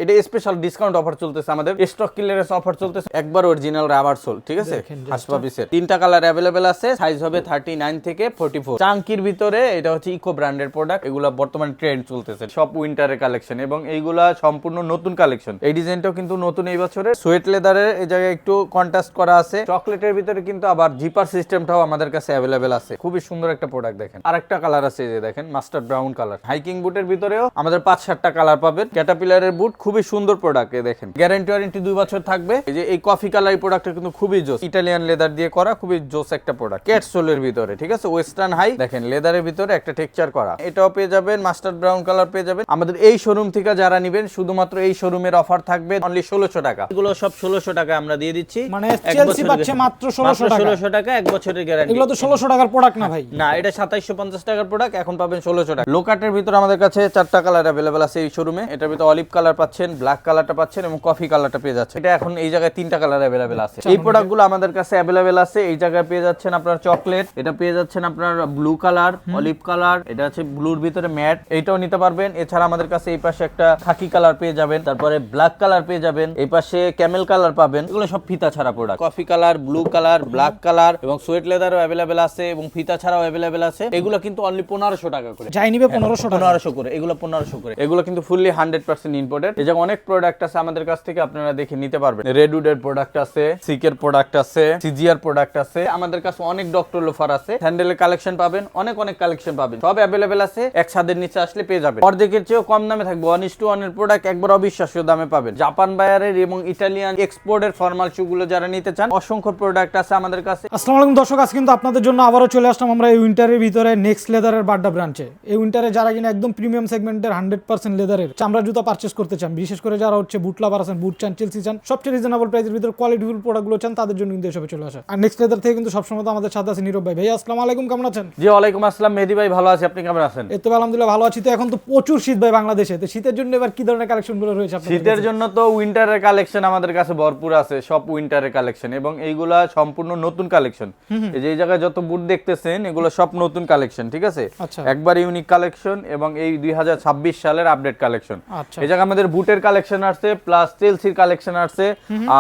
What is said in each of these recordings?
এটা special discount offer চলতেছে, আমাদের স্টক ক্লিয়ারেন্স অফার চলতেছে, একবার অরিজিনাল রাবার সোল, ঠিক আছে। হাসপাবিসের 3টা কালার अवेलेबल আছে, সাইজ হবে 39 থেকে 44। চাঙ্কির ভিতরে এটা হচ্ছে ইকো ব্র্যান্ডের প্রোডাক্ট, এগুলা বর্তমান ট্রেন্ড চলতেছে, সব উইন্টারের কালেকশন এবং এইগুলা সম্পূর্ণ নতুন কালেকশন। এই ডিজাইনটাও কিন্তু নতুন এই বছরের। সোয়েট লেদারের এই জায়গায় একটু কন্ট্রাস্ট করা আছে, চকলেটের ভিতরে কিন্তু আবার জিপার সিস্টেমটাও আমাদের কাছে अवेलेबल আছে। খুবই সুন্দর একটা প্রোডাক্ট। দেখেন আরেকটা কালার আছে, এই যে দেখেন মাস্টার ব্রাউন কালার। হাইকিং বুটের ভিতরেও আমাদের 5-7টা কালার পাবেন। ক্যাটারপিলারের বুট খুবই সুন্দর প্রোডাক্ট, দেখেন গ্যারান্টি ওয়ারেন্টি 2 বছর থাকবে। এই যে এই কফি কালার এই প্রোডাক্টটা কিন্তু খুবই জোস, ইটালিয়ান লেদার দিয়ে করা, খুবই জোস একটা প্রোডাক্ট। ক্যাট সোলের ভিতরে, ঠিক আছে, ওয়েস্টার্ন হাই, দেখেন লেদারের ভিতরে একটা টেক্সচার করা। এটাও পেয়ে যাবেন, মাস্টার ব্রাউন কালার পেয়ে যাবেন। আমাদের এই শোরুম থেকে যারা নেবেন শুধুমাত্র এই শোরুমের অফার থাকবে অনলি 1600 টাকা। এগুলো সব 1600 টাকা আমরা দিয়ে দিচ্ছি, মানে চেলসি পাচ্ছে মাত্র 1600 টাকা, 1 বছরের গ্যারান্টি। এগুলো তো 1600 টাকার প্রোডাক্ট না ভাই? না, এটা 2750 টাকার প্রোডাক্ট, এখন পাবেন 1600 টাকা। লোকাটের ভিতরে আমাদের কাছে 4টা কালার अवेलेबल আছে এই শোরুমে। এটার ভিতরে অলিভ কালার পাচ্ছেন, ব্ল্যাক কালারটা পাচ্ছেন এবং কফি কালারটা পেয়ে যাচ্ছেন। এটা এখন এই জায়গায় 3টা কালার अवेलेबल আছে। এই প্রোডাক্টগুলো আমাদের কাছে अवेलेबल আছে। এই জায়গায় পেয়ে যাচ্ছেন আপনার চকলেট, এটা পেয়ে যাচ্ছেন আপনার ব্লু কালার, অলিভ কালার, এটা আছে ব্লুর ভিতরে ম্যাট, এইটাও নিতে পারবেন। এছাড়া আমাদের কাছে এই পাশে একটা খাকি কালার পেয়ে যাবেন, তারপরে ব্ল্যাক কালার পেয়ে যাবেন, এই পাশে ক্যামেল কালার পাবেন। এগুলো সব ফিতা ছাড়া product. Coffee colour, blue colour, black colour এবং সোয়েট লেদারও अवेलेबल আছে এবং ফিতা ছাড়াও अवेलेबल আছে। এগুলো কিন্তু অনলি 1500 টাকা করে। যাই নিবে 1500 করে, এগুলো 1500 করে। এগুলো কিন্তু ফুললি 100% ইম্পোর্টেড। এই যে অনেক প্রোডাক্ট আছে আমাদের কাছ থেকে, আপনারা দেখে নিতে পারবেন। রেডউডের প্রোডাক্ট আছে, সিকের প্রোডাক্ট আছে, সিজিআর প্রোডাক্ট আছে। আমাদের কাছে অনেক ডক্টর লোফার আছে, স্যান্ডেলের কালেকশন পাবেন, অনেক কালেকশন পাবেন, সব अवेलेबल আছে। এক ছাদের নিচে আসলে পেয়ে যাবেন। অর্ধেকের চেয়েও কম দামে থাকবে। 1:1 এর প্রোডাক্ট একবার অবিশ্বাস্য দামে পাবেন। জাপান বায়ারের এবং ইটালিয়ান এক্সপোর্টের ফর্মাল শু গুলো যারা নিতে চান, অসংখ্য প্রোডাক্ট আছে আমাদের কাছে। আসসালামু আলাইকুম দর্শক, আজ কিন্তু আপনাদের জন্য আবারও চলে আসলাম আমরা এই উইন্টারের ভিতরে নেক্সট লেদারের বাড্ডা ব্রাঞ্চে। এই উইন্টারে যারা কিনা একদম প্রিমিয়াম সেগমেন্টের 100% লেদারের চামড়া জুতা পারচেজ করতে চান, বিশেষ করে যারা হচ্ছে বুট লাভার আছেন, বুট চান, চেলসি চান, সবচেয়ে রিজনেবল প্রাইসের ভিতরে কোয়ালিটিফুল প্রোডাক্টগুলো চান, তাদের জন্য কিন্তু এসবে চলে আসে। আর নেক্সট লেদার থেকে কিন্তু সবসময় তো আমাদের সাথে আছে নীরব ভাই। ভাই আসসালামু আলাইকুম, কেমন আছেন? জি ওয়ালাইকুম আসসালাম মেহেদী ভাই, ভালো আছি, আপনি কেমন আছেন? এই তো আলহামদুলিল্লাহ ভালো আছি। তো এখন তো প্রচুর শীত ভাই বাংলাদেশে, তো শীতের জন্য এবার কি ধরনের কালেকশনগুলো রয়েছে আপনাদের? শীতের জন্য তো উইন্টারের কালেকশন আমাদের কাছে ভরপুর আছে, সব উইন্টারের কালেকশন এবং এইগুলা সম্পূর্ণ নতুন কালেকশন। এই যে এই জায়গায় যত বুট দেখতেছেন এগুলো সব নতুন কালেকশন, ঠিক আছে, একবার ইউনিক কালেকশন এবং এই 2026 সালের আপডেট কালেকশন। এই জায়গায় আমাদের বুটের কালেকশন আছে, প্লাস চেলসির কালেকশন আছে,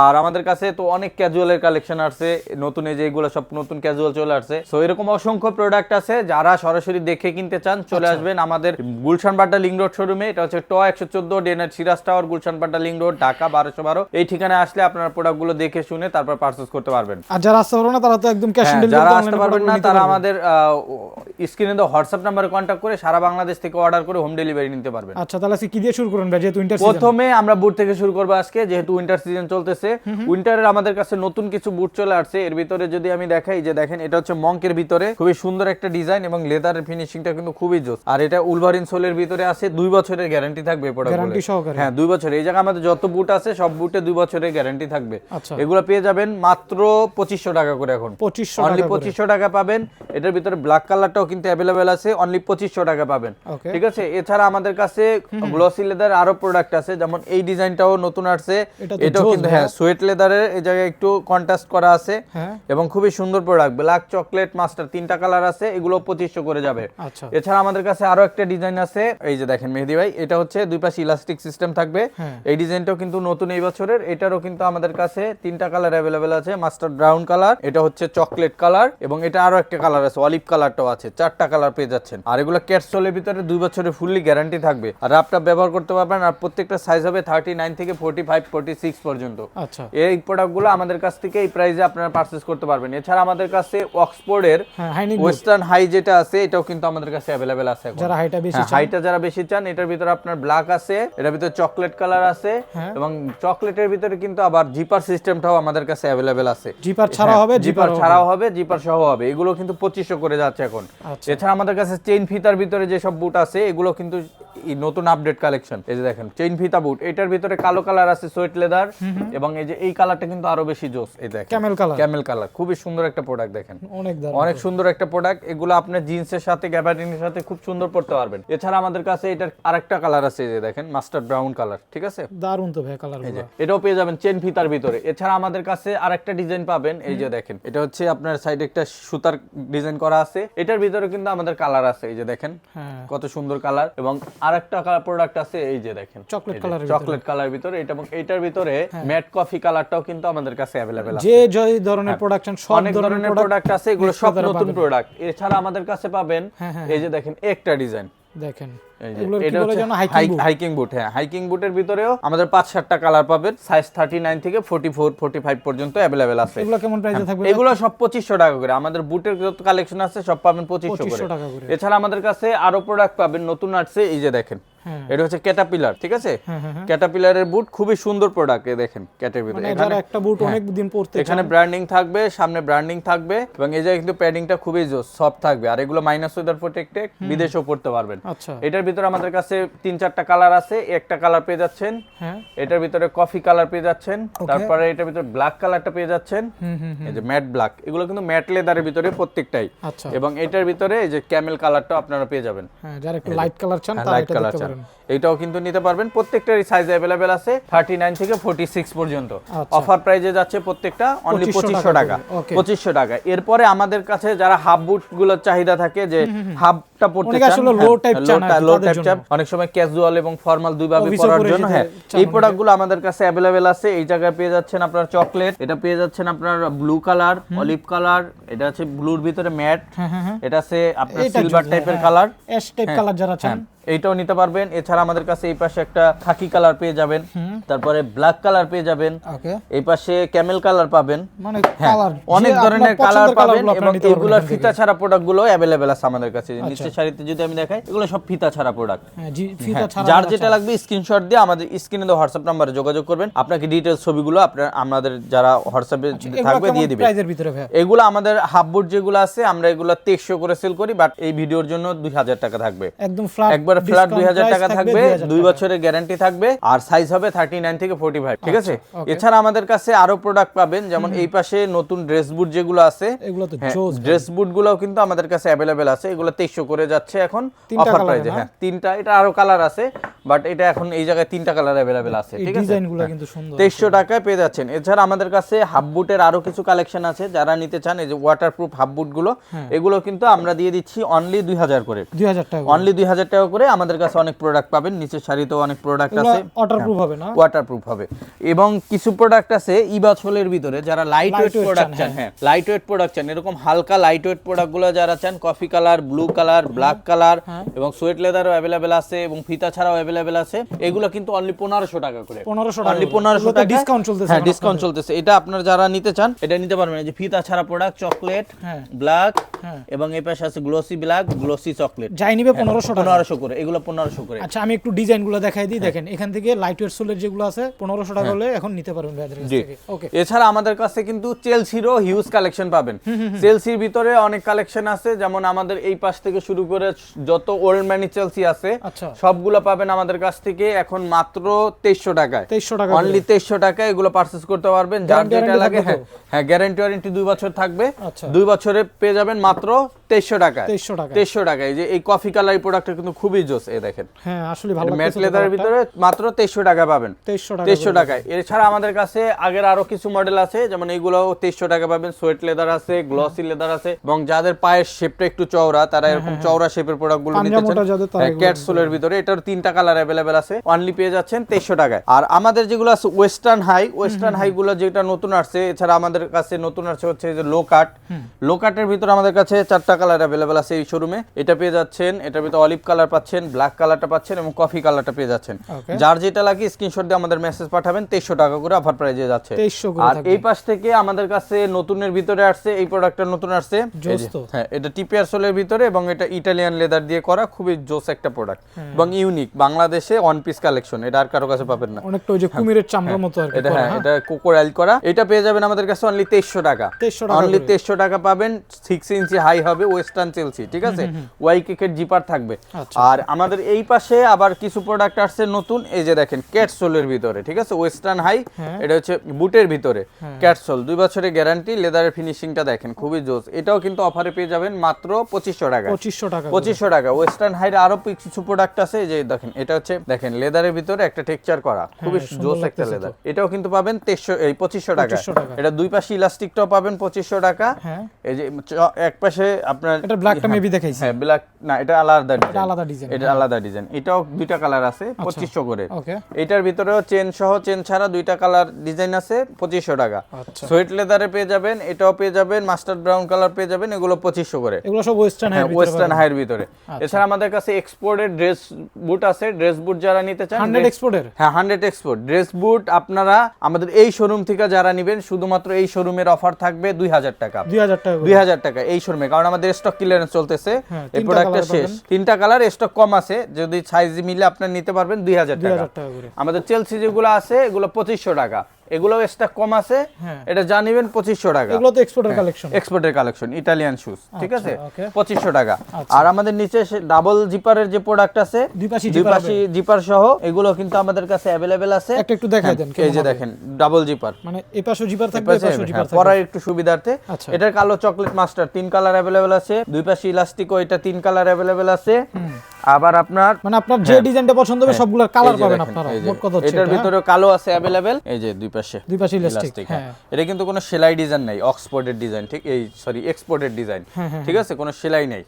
আর আমাদের কাছে তো অনেক ক্যাজুয়ালের কালেকশন আছে নতুন। এই যে এগুলো সব নতুন ক্যাজুয়াল চলে আসছে। সো এরকম অসংখ্য প্রোডাক্ট আছে, যারা সরাসরি দেখে কিনতে চান চলে আসবেন আমাদের গুলশান বাড্ডা লিংক রোড শোরুমে। এটা হচ্ছে ট 114 ডেনার Siraj tower, Gulshan Badda link road, Dhaka 1212। এই ঠিকানায় আসলে আপনারা প্রোডাক্টগুলো দেখে শুনে তারপর পারচেজ করতে পারবেন। আর যারা আসতে পারবেন না তারা তো একদম ক্যাশ অন ডেলিভারি, যারা আসতে পারবেন না তারা আমাদের স্ক্রিনে দেওয়া হোয়াটসঅ্যাপ নম্বরে কন্টাক্ট করে সারা বাংলাদেশ থেকে অর্ডার করে হোম ডেলিভারি নিতে পারবেন। আচ্ছা, তাহলে কি দিয়ে শুরু করুন ভাই? যেহেতু উইন্টার সিজন, প্রথমে আমরা বুট থেকে শুরু করব আজকে, যেহেতু উইন্টার সিজন চলতেছে। উইন্টারের আমাদের কাছে নতুন কিছু বুট চলে আসছে। এর ভিতরে যদি আমি দেখাই, যে দেখেন এটা হচ্ছে মঙ্কের ভিতরে খুবই সুন্দর একটা ডিজাইন এবং লেদারের ফিনিশিংটা কিন্তু খুবই জোস। আর এটা উলভারিন সোলের ভিতরে আছে, 2 বছরের গ্যারান্টি থাকবে গ্যারান্টি সহকারে। হ্যাঁ, 2 বছর। এই জায়গায় আমাদের যত বুট আছে সব বুটে 2 বছরের গ্যারান্টি থাকবে। এগুলো পেয়ে যাবেন মাত্র 2500 টাকা করে। এখন 2500 টাকা পাবেন। এটার ভিতরে ব্ল্যাক কালারটাও কিন্তু अवेलेबल আছে, অনলি 2500 টাকা পাবেন, ঠিক আছে। এছাড়া আমাদের কাছে গ্লসি লেদার আরো প্রোডাক্ট আছে, যেমন এই ডিজাইনটাও নতুন আসছে। এটাও কিন্তু হ্যাঁ সোয়েট লেদারের, এই জায়গায় একটু কন্ট্রাস্ট করা আছে এবং খুবই সুন্দর প্রোডাক্ট। ব্ল্যাক, চকলেট, মাস্টার 3টা কালার আছে, এগুলো 2500 করে যাবে। এছাড়া আমাদের কাছে আরো একটা ডিজাইন আছে, এই যে দেখেন মেহেদী ভাই, এটা হচ্ছে দুই পাশে ইলাস্টিক সিস্টেম থাকবে। এই ডিজাইনটাও কিন্তু নতুন এই বছরের। এটারও কিন্তু আমাদের কাছে 3টা কালার अवेलेबल আছে, মাস্টার ব্রাউন কালার, এটা হচ্ছে চকলেট কালার এবং এটা আরো একটা কালার আছে, অলিভ কালারটাও আছে। 4টা কালার পেয়ে যাচ্ছেন। আর এগুলো ক্যাটসোলের ভিতরে 2 বছরের ফুললি গ্যারান্টি থাকবে। আর আপটা ব্যবহার করতে পারবেন। আর প্রত্যেকটা সাইজ হবে 39 থেকে 45, 46 পর্যন্ত। আচ্ছা, এই প্রোডাক্টগুলো আমাদের কাছ থেকে এই প্রাইসে আপনারা পারচেজ করতে পারবেন। এছাড়া আমাদের কাছে অক্সফোর্ডের ওয়েস্টার্ন হাই যেটা আছে, এটাও কিন্তু আমাদের কাছে अवेलेबल আছে। যারা হাইটা যারা বেশি চান, এটার ভিতরে আপনার ব্ল্যাক আছে, এটার ভিতরে চকলেট কালার আছে এবং চকলেটের ভিতরে কিন্তু আবার জিপার সিস্টেমটাও আমাদের কাছে अवेलेबल আছে। জিপার ছাড়াও হবে, জিপার ছাড়াও হবে, জিপার সহ হবে। এগুলো কিন্তু 2500 করে যাচ্ছে এখন। এছাড়া আমাদের কাছে চেইন ফিতার ভিতরে যে সব বুট আছে, এগুলো কিন্তু নতুন আপডেট কালেকশন। এই যে দেখেন চেইন ফিতা বুট, এটার ভিতরে কালো কালার আছে, সোয়েট লেদার এবং এই যে এই কালারটা কিন্তু আরো বেশি জোস। এই দেখেন ক্যামেল কালার, খুবই সুন্দর একটা প্রোডাক্ট। দেখেন অনেক সুন্দর একটা প্রোডাক্ট। এগুলো আপনি জিন্সের সাথে, গ্যাবার্ডিনের সাথে খুব সুন্দর পরতে পারবেন। এছাড়া আমাদের কাছে এটার আরেকটা কালার আছে, এই যে দেখেন মাস্টার ব্রাউন কালার, ঠিক আছে, দারুণ তো ভাই কালারগুলো। এটাও পেয়ে যাবেন চেইন ফিতার ভিতরে। এছাড়া আমাদের কাছে আরেকটা ডিজাইন পাবেন, এই যে দেখেন এটা হচ্ছে আপনার সাইডে একটা সুতার ডিজাইন করা আছে। এটার ভিতরে কিন্তু আমাদের কালার আছে, এই যে দেখেন কত সুন্দর কালার এবং আরেকটা প্রোডাক্ট আছে এই যে দেখেন চকলেট কালারের ভিতরে এটা, এবং এটার ভিতরে ম্যাট কফি কালারটাও কিন্তু আমাদের কাছে अवेलेबल আছে। যে ধরনের প্রোডাকশন সব ধরনের প্রোডাক্ট আছে, এগুলো সব নতুন প্রোডাক্ট। এছাড়া আমাদের কাছে পাবেন এই যে দেখেন একটা ডিজাইন দেখেন, হাইকিং বুট। হ্যাঁ, হাইকিং বুটের ভিতরেও আমাদের 5-7টা কালার পাবেন, সাইজ 39 থেকে 44 45 পর্যন্ত अवेलेबल আছে। এগুলো কেমন প্রাইসে থাকবে? এগুলো সব 2500 টাকা করে। আমাদের বুটের যত কালেকশন আছে সব পাবেন 2500 টাকা করে। এছাড়া আমাদের কাছে আরো প্রোডাক্ট পাবেন নতুন আসছে, এই যে দেখেন এটা হচ্ছে ক্যাটারপিলার, ঠিক আছে? ক্যাটারপিলারের বুট খুবই সুন্দর প্রোডাক্ট। এই দেখেন ক্যাটারপিলার, এখানে একটা বুট অনেক দিন পরতে, এখানে ব্র্যান্ডিং থাকবে, সামনে ব্র্যান্ডিং থাকবে, এবং এই যে কিন্তু প্যাডিংটা খুবই সফট থাকবে, আর এগুলো মাইনাস ওয়েদার প্রোটেক্টেড, বিদেশেও পড়তে পারবেন। আচ্ছা, এটার ভিতরে আমাদের কাছে 3-4টা কালার আছে। একটা কালার পেয়ে যাচ্ছেন, এটার ভিতরে কফি কালার পেয়ে যাচ্ছেন, তারপরে এটার ভিতরে ব্ল্যাক কালারটা পেয়ে যাচ্ছেন, এই যে ম্যাট ব্ল্যাক। এগুলো কিন্তু ম্যাট লেদারের ভিতরে প্রত্যেকটাই। এবং এটার ভিতরে এই যে ক্যামেল কালারটা আপনারা পেয়ে যাবেন। হ্যাঁ, যারা একটু লাইট কালার চান তারা এটা নিতে পারেন। এটাও কিন্তু নিতে পারবেন, প্রত্যেকটারই সাইজ अवेलेबल আছে 39 থেকে 46 পর্যন্ত। অফার প্রাইসে যাচ্ছে প্রত্যেকটা অনলি 2500 টাকা। 2500 টাকা। এরপরে আমাদের কাছে যারা হাফ বুট গুলো চাহিদা থাকে, যে হাফটা পড়তে চান, আসলে লো টাইপ চান, লো টাইপ চান, অনেক সময় ক্যাজুয়াল এবং ফর্মাল দুই ভাবে পরার জন্য, হ্যাঁ, এই প্রোডাক্টগুলো আমাদের কাছে अवेलेबल আছে। এই জায়গায় পেয়ে যাচ্ছেন আপনারা চকলেট, এটা পেয়ে যাচ্ছেন আপনার ব্লু কালার, অলিভ কালার, এটা আছে ব্লুর ভিতরে ম্যাট, এটা আছে আপনার সিলভার টাইপের কালার, অ্যাশ টাইপ কালার যারা চান এইটাও নিতে পারবেন। এছাড়া আমাদের কাছে এই পাশে একটা খাকি কালার পেয়ে যাবেন, তারপরে ব্ল্যাক কালার পেয়ে যাবেন, এই পাশে ক্যামেল কালার পাবেন, মানে কালার অনেক ধরনের কালার পাবেন। এবং এগুলো ফিতা ছাড়া প্রোডাক্ট গুলো अवेलेबल আছে আমাদের কাছে। নিচের সারিতে যদি আমি দেখাই, এগুলো সব ফিতা ছাড়া প্রোডাক্ট। যার যেটা লাগবে স্ক্রিনশট দিয়ে আমাদের স্ক্রিনে দেওয়া হোয়াটসঅ্যাপ নম্বরে যোগাযোগ করবেন, আপনাকে ডিটেইলস ছবিগুলো আমাদের যারা হোয়াটসঅ্যাপে থাকবে দিয়ে দিবেন। এগুলো আমাদের হাফ বুট যেগুলো আছে, আমরা এগুলো 2300 করে সেল করি, বাট এই ভিডিওর জন্য 2000 টাকা থাকবে, একদম ফ্ল্যাট ফ্ল্যাট 2000 টাকা থাকবে, 2 বছরের গ্যারান্টি থাকবে, আর সাইজ হবে 39 থেকে 45, ঠিক আছে? এছাড়া আমাদের কাছে আরো প্রোডাক্ট পাবেন, যেমন এই পাশে নতুন ড্রেস বুট যেগুলো আছে, ড্রেস বুট গুলো কিন্তু আমাদের কাছে अवेलेबल আছে। এগুলো 2300 করে যাচ্ছে এখন অফার প্রাইসে। হ্যাঁ, 3টা, এটা আরো কালার আছে, বাট এটা এখন এই জায়গায় 3টা কালার अवेलेबल আছে, ঠিক আছে? ডিজাইনগুলো কিন্তু সুন্দর, 2300 টাকায় পেয়ে যাচ্ছেন। এছাড়া আমাদের কাছে হাফ বুটের আরো কিছু কালেকশন আছে, যারা নিতে চান, এই যে ওয়াটারপ্রুফ হাফ বুট গুলো, এগুলো কিন্তু আমরা দিয়ে দিচ্ছি অনলি 2000 করে, 2000 টাকা, অনলি 2000 টাকা করে। আমাদের কাছে অনেক প্রোডাক্ট পাবেন, নিচের সারিতেও অনেক প্রোডাক্ট আছে, ওয়াটারপ্রুফ হবে না, ওয়াটারপ্রুফ হবে। এবং কিছু প্রোডাক্ট আছে ইবাছলের ভিতরে, যারা লাইট ওয়েট প্রোডাক্ট চান, হ্যাঁ, লাইট ওয়েট প্রোডাক্ট চান, এরকম হালকা লাইট ওয়েট প্রোডাক্টগুলো যারা চান, coffee colour, blue colour, black colour, এবং সোয়েট লেদারও अवेलेबल আছে, এবং ফিতা ছাড়াও अवेलेबल আছে। এগুলো কিন্তু অনলি 1500 টাকা করে, 1500 টাকা ডিসকাউন্ট চলতেছে। হ্যাঁ, ডিসকাউন্ট চলতেছে। এটা আপনারা যারা নিতে চান এটা নিতে পারবেন। এই যে ফিতা ছাড়া প্রোডাক্ট, চকলেট, ব্ল্যাক, এবং এই পাশে আছে গ্লোসি ব্ল্যাক, গ্লোসি চকলেট, যাই নিবে 1500 করে, এগুলো 1500 করে। আচ্ছা, আমি একটু ডিজাইনগুলো দেখাই দিই। দেখেন, এখান থেকে লাইট ওয়েট সোলের যেগুলো আছে 1500 টাকা হলে এখন নিতে পারবেন ভাইদের কাছ থেকে। ওকে, এছাড়া আমাদের কাছে কিন্তু চেলসিরও হিউজ কালেকশন পাবেন। চেলসির ভিতরে অনেক কালেকশন আছে, যেমন আমাদের এই পাশ থেকে শুরু করে যত ওল্ড ম্যানি চেলসি আছে সবগুলো পাবেন আমাদের কাছ থেকে এখন মাত্র 2300 টাকায়, 2300 টাকা, অনলি 2300 টাকায় এগুলো পারচেজ করতে পারবেন। যার যেটা লাগে, হ্যাঁ, গ্যারান্টি ওয়ারেন্টি 2 বছর থাকবে। 2 বছরে পেয়ে যাবেন মাত্র 2300 টাকায়, 2300 টাকায়। যে এই কফি কালার এই প্রোডাক্টটা কিন্তু খুবই জোস, এই দেখেন, হ্যাঁ, আসলে ভালো ম্যাট লেদারের ভিতরে মাত্র 2300 টাকা পাবেন, 2300 টাকায়। এছাড়া আমাদের কাছে আগের আরো কিছু মডেল আছে, যেমন এইগুলো 2300 টাকা পাবেন। সোয়েট লেদার আছে, গ্লসি লেদার আছে, এবং যাদের পায়ের শেপটা একটু চওড়া, তারা এরকম চওড়া শেপের প্রোডাক্টগুলো নিতে চান, ক্যাটসোলের ভিতরে এটার 3টা কালার अवेलेबल আছে, অনলি পেয়ে যাচ্ছেন 2300 টাকায়। আর আমাদের যেগুলো আছে ওয়েস্টার্ন হাই গুলো যেটা নতুন আসছে, এছাড়া আমাদের কাছে নতুন আসছে হচ্ছে যে লো কাটের ভিতরে আমাদের কাছে 4টা কালার अवेलेबल আছে এই শোরুমে। এটা পেয়ে যাচ্ছেন, এটার ভিতরে অলিভ কালার পাচ্ছেন, ব্ল্যাক কালারটা পাচ্ছেন, এবং কফি কালারটা পেয়ে যাচ্ছেন। যার যেটা লাগে স্ক্রিনশট দিয়ে আমাদের মেসেজ পাঠাবেন, 2300 টাকা করে অফার প্রাইসে যাচ্ছে। আর এই পাশ থেকে আমাদের কাছে নতুনের ভিতরে আসছে, এই প্রোডাক্টটা নতুন আসছে, হ্যাঁ, এটা টিপিআর সোলের ভিতরে, এবং এটা ইটালিয়ান লেদার দিয়ে করা, খুবই জোস একটা প্রোডাক্ট, এবং ইউনিক, বাংলাদেশে ওয়ান পিস কালেকশন, এটা আর কারো কাছে পাবেন না। অনেকটা ওই যে কুমিরের চামড়ার মতো আর কি, এটা, হ্যাঁ, এটা কোকোরাইল করা। এটা পেয়ে যাবেন আমাদের কাছে অনলি 2300 টাকা, অনলি 2300 টাকা পাবেন। 6 ইঞ্চি হাই হবে, ওয়েস্টার্ন চেলসি, ঠিক আছে? ওয়াই কেকের জিপার থাকবে। আর আমাদের এই পাশে আবার কিছু প্রোডাক্ট আসছে নতুন, এই যে দেখেন ক্যাটসোল ক্যাটসোলের ভিতরে, ঠিক আছে, ওয়েস্টার্ন হাই, এটা হচ্ছে বুটের ভিতরে ক্যাটসোল, 2 বছরের গ্যারান্টি, লেদারের ফিনিশিংটা দেখেন খুবই জোস। এটাও কিন্তু অফারে পেয়ে যাবেন মাত্র 2500 টাকা। 2500 টাকা। ওয়েস্টার্ন হাইর আরো কিছু প্রোডাক্ট আছে, যে দেখেন এটা হচ্ছে দেখেন লেদারের ভিতরে একটা টেক্সচার করা, খুবই জোস একটা লেদার। এটাও কিন্তু পাবেন 2500 টাকা। এটা দুই পাশে ইলাস্টিকটাও পাবেন 2500 টাকা। এই যে এক পাশে আপনার এটা ব্ল্যাকটা মেবি দেখাইছি। হ্যাঁ ব্ল্যাক না, এটা আলাদা ডিজাইন, এটা আলাদা ডিজাইন। এটাও দুইটা কালার আছে 2500 করে। ওকে, এটার ভিতরেও চেন সহ চেন ছাড়া দুইটা কালার ডিজাইন আছে 2500 টাকা। সোয়েট লেদারে পেয়ে যাবেন, এটাও পেয়ে যাবেন, মাস্টার্ড ব্রাউন কালার পেয়ে যাবেন, এগুলো 2500 করে। এগুলো সব ওয়েস্টার্ন হাইয়ের ভিতরে। এছাড়া আমাদের কাছে এক্সপোর্টেড ড্রেস বুট আছে, ড্রেস বুট যারা নিতে চান 100 এক্সপোর্টের, হ্যাঁ 100 এক্সপোর্ট ড্রেস বুট আপনারা আমাদের এই শোরুম থেকে যারা নেবেন, শুধুমাত্র এই শোরুমের অফার থাকবে 2000 টাকা। 2000 টাকা এই শোরুমে, কারণ আমাদের স্টক ক্লিয়ারেন্স চলতেছে, এই প্রোডাক্টটা শেষ। 3টা কালার স্টক কম আছে, যদি সাইজ মিলে আপনারা নিতে পারবেন 2000 টাকা। আমাদের চেলসি যেগুলো আছে এগুলো 2500 টাকা, এগুলো স্টক কম আছে, এটা জানিবেন 2500 টাকা। এগুলো তো এক্সপোর্টের কালেকশন, ইতালিয়ান শুজ, ঠিক আছে, 2500 টাকা। আর আমাদের নিচে ডাবল জিপারের যে প্রোডাক্ট আছে, দুই পাশে জিপার সহ, এগুলো কিন্তু আমাদের কাছে अवेलेबल আছে। একটু দেখাই দেন। এই যে দেখেন ডাবল জিপার, মানে এই পাশে জিপার থাকবে, এই পাশে জিপার থাকবে, পরার একটু সুবিধার্থে। এটার কালো চকলেট মাস্টার 3 কালার अवेलेबल আছে, দুই পাশে ইলাস্টিকও এটা 3 কালার अवेलेबल আছে। আবার আপনার মানে আপনার যে ডিজাইনটা পছন্দ হবে সবগুলোর কালার পাবেন আপনারা। মোট কথা হচ্ছে এটার ভিতরে কালো আছে अवेलेबल, এই যে দুই পাশে ইলাস্টিক। এটা কিন্তু কোনো সেলাই ডিজাইন নাই, অক্সফোর্ডের ডিজাইন, ঠিক এই সরি এক্সপোর্টের ডিজাইন, ঠিক আছে, কোনো সেলাই নাই,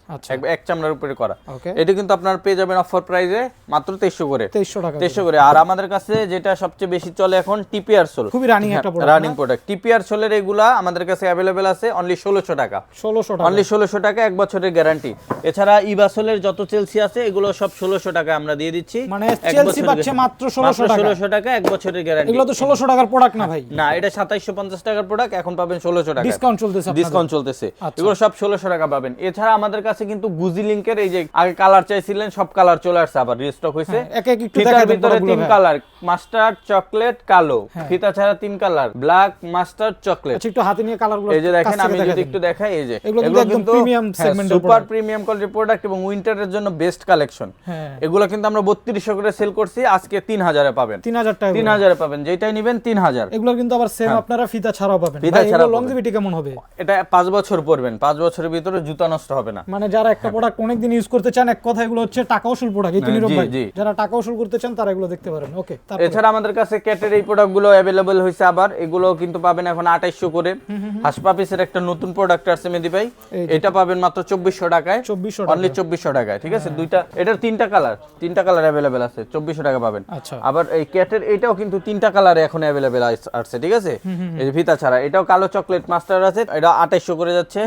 এক চামড়ার উপরে করা। এটা কিন্তু আপনারা পেয়ে যাবেন অফার প্রাইসে মাত্র 2300 করে। 2300 করে। আর আমাদের কাছে যেটা সবচেয়ে বেশি চলে এখন টিপিআর সোল, খুবই রানিং একটা প্রোডাক্ট, রানিং প্রোডাক্ট। টিপিআর সোলের এগুলা আমাদের কাছে अवेलेबल আছে অনলি 1600 টাকা। 1600 টাকা, 1 বছরের গ্যারান্টি। এছাড়া ইবাসোলের যত চেলসি আছে এগুলো সব 1600 টাকা আমরা দিয়ে দিচ্ছি। মানে চেলসি পাচ্ছে মাত্র 1600 টাকা, 1 বছরের গ্যারান্টি। এগুলো তো 1600 টাকার প্রোডাক্ট না ভাই? না, এটা 2750 টাকার প্রোডাক্ট, এখন পাবেন 1600 টাকা। ডিসকাউন্ট চলতেছে। এগুলো সব 1600 টাকা পাবেন। এছাড়া আমাদের কাছে কিন্তু গুজি লিংকের এই যে আগে কালার চাইছিলেন, সব কালার চলে আসছে, আবার রিস্টক হইছে। ফিতার ভিতরে 3 কালার, মাস্টার্ড, চকলেট, কালো। ফিতা ছাড়া 3 কালার, ব্ল্যাক, মাস্টার্ড, চকলেট। আচ্ছা, একটু হাতে নিয়ে কালারগুলো এই যে দেখেন, আমি যদি একটু দেখাই, এই যে এগুলো একদম প্রিমিয়াম সেগমেন্টের সুপার প্রিমিয়াম কোয়ালিটির প্রোডাক্ট এবং উইন্টারের জন্য বেস্ট কালেকশন। এগুলো কিন্তু আমরা 3200 করে সেল করছি, আজকে 3000 এ পাবেন। 3000 টাকা, 3000 এ পাবেন, যেটাই নেবেন 3000। এগুলো কিন্তু আবার সেম আপনারা ফিতা ছাড়াও পাবেন। ভাই এগুলো লংজিভিটি কেমন হবে? এটা 5 বছর পরবেন, 5 বছরের ভিতরে জুতা নষ্ট হবে না। মানে যারা একটা প্রোডাক্ট অনেক দিন ইউজ করতে চান, এক কথা এগুলো হচ্ছে টাকা উসুল প্রোডাক্ট। এই তিনরকম ভাই, যারা টাকা উসুল করতে চান তারা এগুলো দেখতে পারেন। ওকে, এছাড়া আমাদের কাছে ক্যাটের এই প্রোডাক্টগুলো अवेलेबल হইছে, আবার এগুলো কিন্তু পাবেন এখন 2800 করে। হাসপাপিসের একটা নতুন প্রোডাক্ট আছে মেদি ভাই, এটা পাবেন মাত্র 2400 টাকায়, অনলি 2400 টাকায়, ঠিক আছে। দুইটা, এটার 3টা কালার अवेलेबल আছে, 2400 টাকা পাবেন। আবার এই ক্যাটের এটাও কিন্তু 3টা কালারে এখন अवेलेबल আছে, ঠিক আছে। এই যে ফিতা ছাড়া, এটাও কালো চকলেট মাস্টার আছে, এটা 2800 করে যাচ্ছে।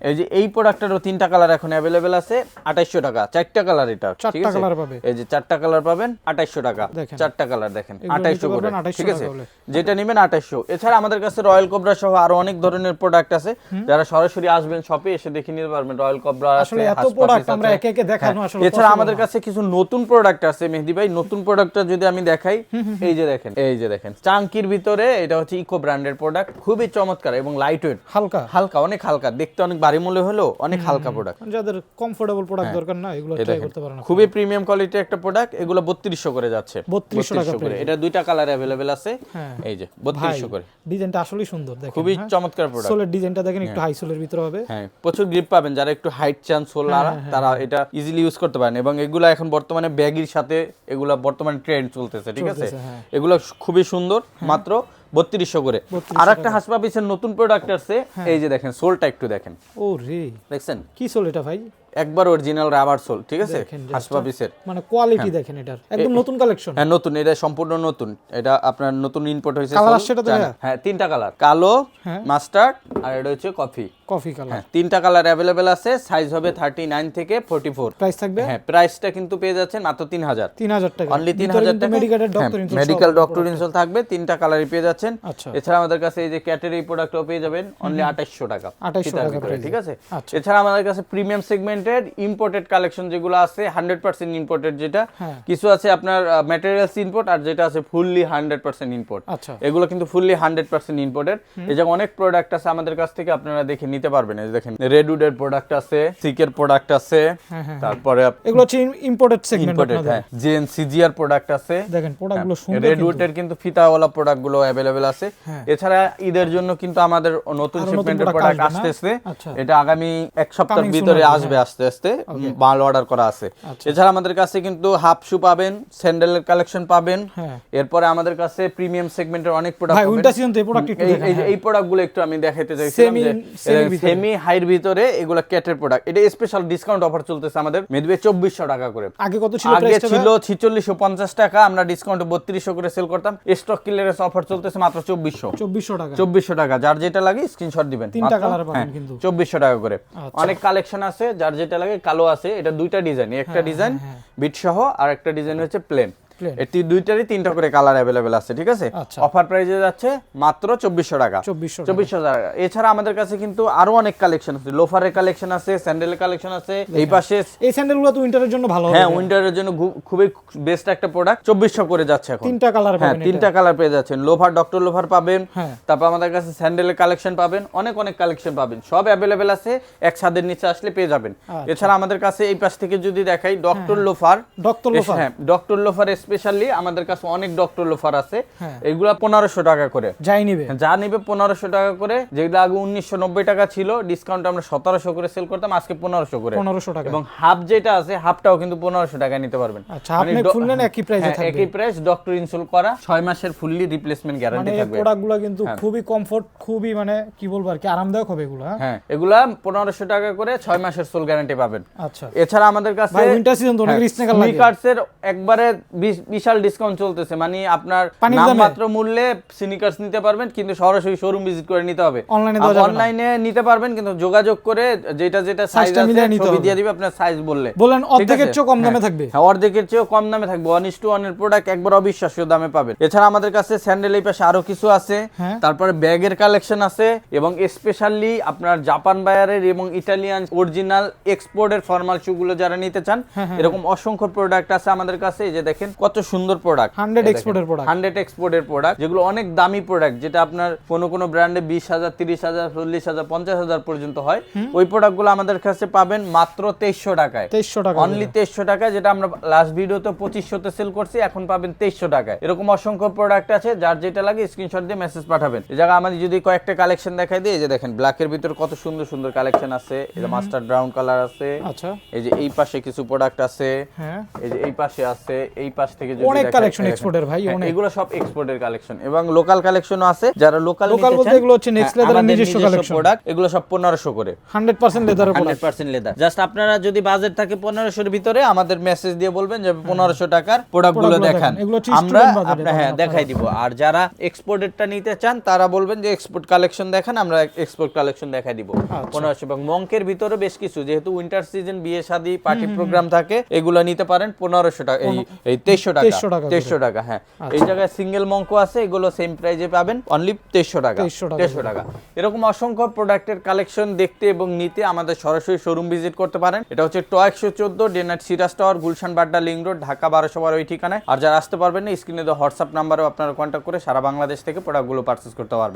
এই যে এই প্রোডাক্টেরও 3টা কালার এখন अवेलेबल আছে 2800 টাকা, 4টা কালার, এটা ঠিক আছে। এই যে 4টা কালার পাবেন 2800 টাকা, 4টা কালার দেখেন 2800 করে, ঠিক আছে। যেটা নেবেন 2800। এছাড়া আমাদের কাছে রয়্যাল কোবরা সহ আরো অনেক ধরনের প্রোডাক্ট আছে, যারা সরাসরি আসবেন শপে এসে দেখে নিতে পারবেন। রয়্যাল কোবরা আসলে এত প্রোডাক্ট আমরা একে একে দেখানো আসলে। এছাড়া আমাদের কাছে কিছু নতুন প্রোডাক্ট আছে মেহেদি ভাই, নতুন প্রোডাক্টটা যদি আমি দেখাই, এই যে দেখেন চাঙ্কির ভিতরে, এটা হচ্ছে ইকো ব্র্যান্ডের প্রোডাক্ট, খুবই চমৎকার এবং লাইট ওয়েট, হালকা, অনেক হালকা, দেখতে অনেক ভারী মনে হলো, অনেক হালকা প্রোডাক্ট। যাদের কমফোর্টেবল প্রোডাক্ট দরকার না, এগুলো ট্রাই করতে পারেন। খুবই প্রিমিয়াম কোয়ালিটির একটা প্রোডাক্ট, এগুলো 3200 করে যাচ্ছে, 3200 করে। এটা দুইটা কালার अवेलेबल আছে, এই যে 3200 করে। ডিজাইনটা আসলেই সুন্দর, দেখেন খুবই চমৎকার প্রোডাক্ট। সোলের ডিজাইনটা দেখেন, একটু হাই সোলের ভিতরে হবে। হ্যাঁ, প্রচুর গ্রিপ পাবেন, যারা একটু হাইট চান সোল তারা এটা ইজিলি ইউজ করতে পারেন। এবং এগুলা এখন বর্তমানে ব্যাগির সাথে এগুলা বর্তমানে ট্রেন্ড চলতেছে, ঠিক আছে। এগুলো খুবই সুন্দর, মাত্র 3200 করে। আর একটা হাসপাপিসের নতুন প্রোডাক্ট আছে, এই যে দেখেন সোলটা একটু দেখেন। ও রে, দেখছেন কি সোল এটা ভাই? একবার অরিজিনাল রাবার সোল, ঠিক আছে, হাসপাপিসের। মানে কোয়ালিটি দেখেন, এটার একদম নতুন কালেকশন। হ্যাঁ নতুন, এটা সম্পূর্ণ নতুন, এটা আপনার নতুন ইম্পোর্ট হয়েছে। কালার সেটা তো হ্যাঁ 3টা কালার, কালো, মাস্টার্ড, আর এটা হচ্ছে কফি কালার। হ্যাঁ 3টা কালার अवेलेबल আছে, সাইজ হবে 39 থেকে 44। প্রাইস থাকবে, হ্যাঁ প্রাইসটা কিন্তু পেয়ে যাচ্ছেন মাত্র 3000 টাকা, অনলি 3000 টাকা। মেডিকেল ডক্টর ইনসল থাকবে, 3টা কালারই পেয়ে যাচ্ছেন। এছাড়া আমাদের কাছে এই যে ক্যাটের এই প্রোডাক্টও পেয়ে যাবেন অনলি 2800 টাকা, 2800 টাকা, ঠিক আছে। এছাড়া আমাদের কাছে প্রিমিয়াম সেগমেন্ট সেগমেন্টের ইম্পোর্টেড কালেকশন যেগুলো আছে 100% ইম্পোর্টেড, যেটা কিছু আছে আপনার ম্যাটেরিয়ালস ইম্পোর্ট, আর যেটা আছে ফুললি 100% ইম্পোর্ট। আচ্ছা, এগুলো কিন্তু ফুললি 100% ইম্পোর্টেড। এই যে অনেক প্রোডাক্ট আছে আমাদের কাছ থেকে, আপনারা দেখে নিতে পারবেন। এই দেখেন রেডউডের প্রোডাক্ট আছে, সিকের প্রোডাক্ট আছে, তারপরে এগুলো হচ্ছে ইম্পোর্টেড সেগমেন্ট আপনাদের। হ্যাঁ, জেএনসিজিআর প্রোডাক্ট আছে। দেখেন প্রোডাক্টগুলো সুন্দর, রেডউডের কিন্তু ফিতাওয়ালা প্রোডাক্টগুলো अवेलेबल আছে। এছাড়া ঈদের জন্য কিন্তু আমাদের নতুন শিপমেন্টের প্রোডাক্ট আসতেছে, এটা আগামী এক সপ্তাহের ভিতরে আসবে, আস্তে আস্তে মাল অর্ডার করা আছে। এছাড়া আমাদের কাছে কিন্তু হাফ শু পাবেন, স্যান্ডেলের কালেকশন পাবেন, এরপরে আমাদের কাছে প্রিমিয়াম সেগমেন্টের অনেক প্রোডাক্ট ভাই উইন্টার সিজন তো এই প্রোডাক্ট একটু দেখেন। এই প্রোডাক্টগুলো একটু আমি দেখাইতে চাইছিলাম যে সেমি হাইর ভিতরে এগুলো ক্যাটের প্রোডাক্ট। এটা স্পেশাল ডিসকাউন্ট অফার চলতেছে আমাদের মেদবে 2400 টাকা করে। আগে কত ছিল? আগে ছিল 4650 টাকা, আমরা ডিসকাউন্ট 3200 করে সেল করতাম। স্টক ক্লিয়ারেন্স অফার চলতেছে মাত্র 2400 টাকা। 2400 টাকা, যার যেটা লাগে স্ক্রিনশট দিবেন। তিনটা কালার পাবেন কিন্তু 2400 টাকা করে। অনেক কালেকশন আছে, যার যেটা লাগে। কালো আছে, এটা দুইটা ডিজাইন, একটা ডিজাইন বিট সহ আর একটা ডিজাইন হচ্ছে প্লেন। এটি দুইটারই তিনটা করে কালার अवेलेबल আছে, ঠিক আছে। অফার প্রাইসে যাচ্ছে মাত্র 2400 টাকা। 2400 টাকা। এছাড়া আমাদের কাছে কিন্তু আরো অনেক কালেকশন আছে, লোফারের কালেকশন আছে, স্যান্ডেলের কালেকশন আছে। এই পাশে এই স্যান্ডেলগুলো তো উইন্টারের জন্য ভালো হবে। হ্যাঁ, উইন্টারের জন্য খুবই বেস্ট একটা প্রোডাক্ট। 2400 করে যাচ্ছে এখন। তিনটা কালার পাবেন। হ্যাঁ, তিনটা কালার পেয়ে যাচ্ছেন। লোফার, ডক্টর লোফার পাবেন, তারপর আমাদের কাছে স্যান্ডেলের কালেকশন পাবেন, অনেক অনেক কালেকশন পাবেন, সব अवेलेबल আছে। এক ছাদের নিচে আসলে পেয়ে যাবেন। এছাড়া আমাদের কাছে এই পাশ থেকে যদি দেখাই ডক্টর লোফার, হ্যাঁ ডক্টর লোফার স্পেশালি আমাদের কাছে অনেক ডক্টর লোফার আছে। এগুলা 1500 টাকা করে যাই নিবে, যা নিবে 1500 টাকা করে। যেগুলো আগে 1990 টাকা ছিল, ডিসকাউন্ট আমরা 1700 করে সেল করতাম, আজকে 1500 করে। 1500 টাকা। এবং হাফ যেটা আছে, হাফটাও কিন্তু 1500 টাকায় নিতে পারবেন। আচ্ছা, আপনি ফুল নেন একই প্রাইসে থাকবে। একই প্রাইস, ডক্টর ইনস্টল করা, 6 মাসের ফুললি রিপ্লেসমেন্ট গ্যারান্টি থাকবে। মানে প্রোডাক্টগুলো কিন্তু খুবই কমফোর্ট, খুবই মানে কি বলবো আর কি আরামদায়ক হবে এগুলো। হ্যাঁ, এগুলা 1500 টাকা করে 6 মাসের সোল গ্যারান্টি পাবেন। আচ্ছা, এছাড়া আমাদের কাছে ভাই উইন্টার সিজন তো অনেক স্নেকার লাগে, স্নিকার্সের একবারে বিশাল ডিসকাউন্ট চলতেছে। মানে আপনার নামমাত্র মূল্যে স্নিকার্স নিতে পারবেন, কিন্তু সরাসরি শোরুম ভিজিট করে নিতে হবে। অনলাইনে নিতে পারবেন, কিন্তু যোগাযোগ করে যেটা যেটা সাইজ আছে ছবি দিয়ে দিবে, আপনার সাইজ বলেন অর্ধেকের চেয়ে কম দামে থাকবে। হ্যাঁ, অর্ধেকের চেয়ে কম দামে থাকবে। 1:1 এর প্রোডাক্ট একবার অবিশ্বাস্য দামে পাবেন। এছাড়া আমাদের কাছে স্যান্ডেল এই পাশে আরো কিছু আছে, তারপরে ব্যাগের কালেকশন আছে, এবং স্পেশালি আপনার জাপান বায়ারের এবং ইটালিয়ান অরিজিনাল এক্সপোর্টের ফর্মাল শু গুলো যারা নিতে চান, এরকম অসংখ্য প্রোডাক্ট আছে আমাদের কাছে। এই যে দেখেন কত সুন্দর প্রোডাক্ট, 100 এক্সপোর্টের প্রোডাক্ট, 100 এক্সপোর্টের প্রোডাক্ট, যেগুলো অনেক দামি প্রোডাক্ট, যেটা আপনার কোন ব্র্যান্ডে 20000, 30000, 40000, 50000 পর্যন্ত হয়। ওই প্রোডাক্টগুলো আমাদের কাছে পাবেন মাত্র 2300 টাকায়। 2300 টাকা, অনলি 2300 টাকায়, যেটা আমরা লাস্ট ভিডিওতে 2500 তে সেল করছি, এখন পাবেন 2300 টাকায়। এরকম অসংখ্য প্রোডাক্ট আছে, যার যেটা লাগে স্ক্রিনশট দিয়ে মেসেজ পাঠাবেন। এই জায়গা আমাদের যদি কয়েকটা কালেকশন দেখাই দিই, এই যে দেখেন ব্ল্যাকের ভিতর কত সুন্দর সুন্দর কালেকশন আছে। এই যে মাস্টার্ড ব্রাউন কালার আছে। আচ্ছা, এই যে এই পাশে কিছু প্রোডাক্ট আছে, এই যে এই পাশে আছে, এই পাশ থেকে যদি অনেক কালেকশন এক্সপোর্টের ভাই, অনেক। এগুলো সব এক্সপোর্টের কালেকশন, এবং লোকাল কালেকশনও আছে। যারা লোকাল বলতে এগুলো হচ্ছে নেক্সট লেদারের নিজস্ব কালেকশন প্রোডাক্ট, এগুলো সব 1500 করে, 100% লেদারের প্রোডাক্ট, 100% লেদার। জাস্ট আপনারা যদি বাজেট থাকে 1500 এর ভিতরে, আমাদের মেসেজ দিয়ে বলবেন যে 1500 টাকার প্রোডাক্টগুলো দেখান, আমরা আপনারা দেখাই দিব। আর যারা এক্সপোর্টেডটা নিতে চান, তারা বলবেন যে এক্সপোর্ট কালেকশন দেখান, আমরা এক্সপোর্ট কালেকশন দেখাই দিব 1500। এবং মঙ্কের ভিতরে বেশ কিছু, যেহেতু উইন্টার সিজন, বিয়ে শাদী, পার্টি প্রোগ্রাম থাকে, এগুলো নিতে পারেন 1500 টাকা, এই 2300 টাকা। হ্যাঁ, এই জায়গায় সিঙ্গেল মঙ্কো আছে, এগুলো সেম প্রাইজে পাবেন, অনলি 2300 টাকা। এরকম অসংখ্য প্রোডাক্টের কালেকশন দেখতে এবং নিতে আমাদের সরাসরি শোরুম ভিজিট করতে পারেন। এটা হচ্ছে ট 114 ডেনাট Siraj tower, Gulshan Badda link road, Dhaka 1212 ওই ঠিকানায়। আর যারা আসতে পারবেন না, স্ক্রিনে দেওয়া হোয়াটসঅ্যাপ নাম্বারেও আপনারা কন্ট্যাক্ট করে সারা বাংলাদেশ থেকে প্রোডাক্টগুলো পারচেজ করতে পারবেন।